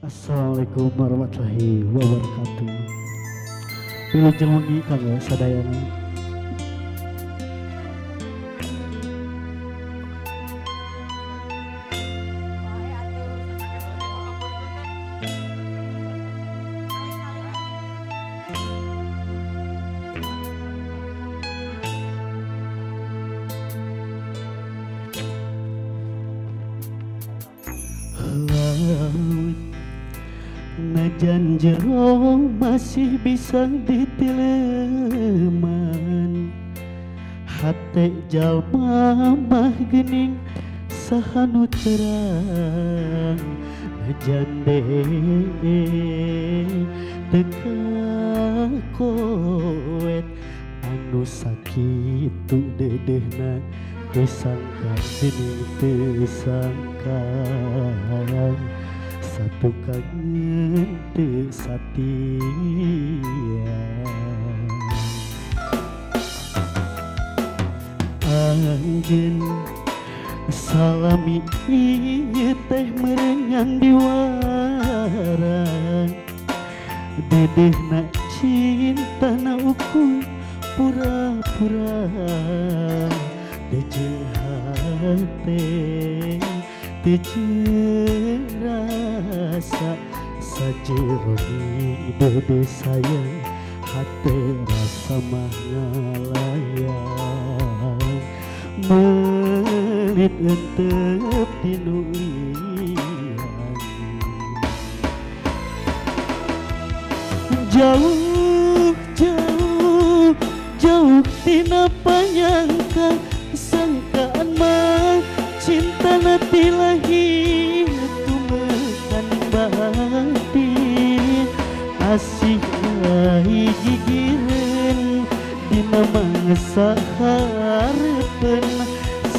Assalamualaikum warahmatullahi wabarakatuh. Wilujeng wengi kanggo sadayana. Laut najan jero masih bisa diteleman, hate jalma mah geuning sahanu terang. Najan teka koet anu sakitu dedehna tersangka geuning tersangka. Satu kangen teu satia, anjeun salami ieu teh merengan diwaran. Dedehna cintana ukur pura-pura, teu hate teu rasa sajero dede sayang, hate rasa mah ngalayang. Melit entep dinulian, jauh jauh jauh tina panyangka sangkaan mah cinta nanti lahir tumekan batin. Asih ahi gigireun dina mangsa hareupkeun,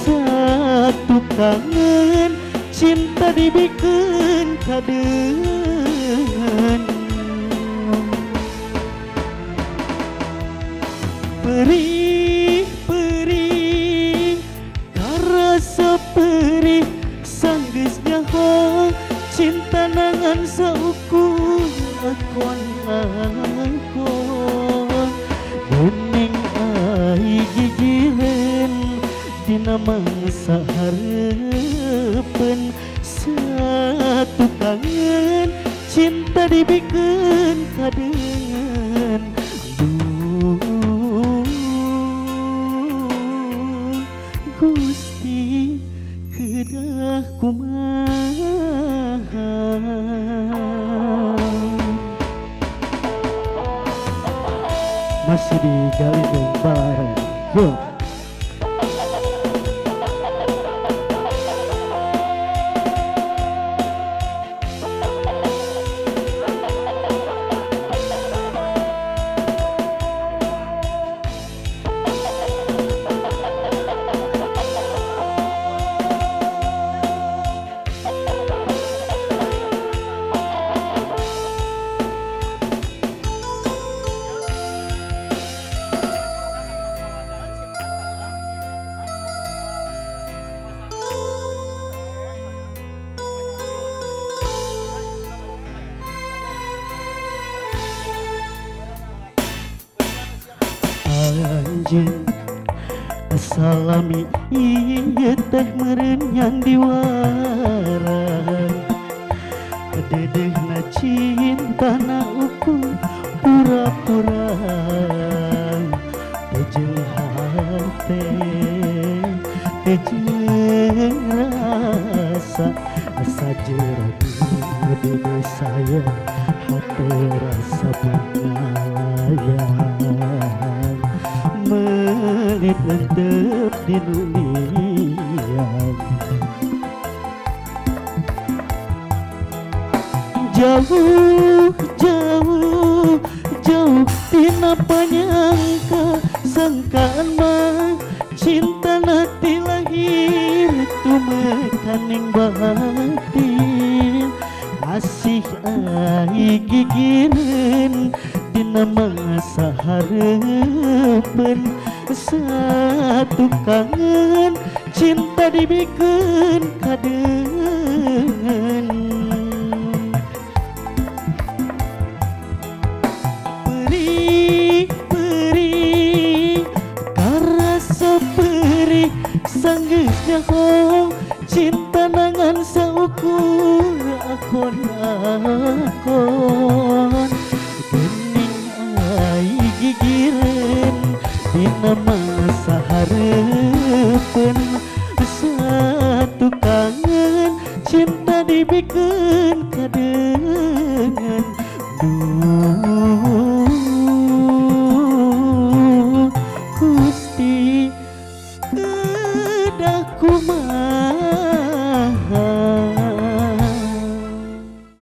satu kangen cinta dibikeun kadeungan. Perih perih karasa perih sanggeus nyaho cinta nangan saukur akon-akon. Geuning ai gigireun dina mangsa hareupeun, satu kangen cinta dibikeun kadeungan. Gusti kedah kumaha, masih digali bareng. Anjeun salami ieu teh merenang diwaran. Dedehna cintana ukur pura-pura, teu hate teu rasa sajero dede sayang, hate rasa pengalayang. Melit entep dinulian, jauh jauh jauh tina panyangka sangkaan mah cinta nanti lahir tumekaning batin. Asih ai gigireun dina mangsa hareupeun, satu kangen cinta dibikeun kadeungan. cinta nangan saukur akon-akon gening ai gigireun dina masa hareupeun satu kangen cinta dibikeun kadeu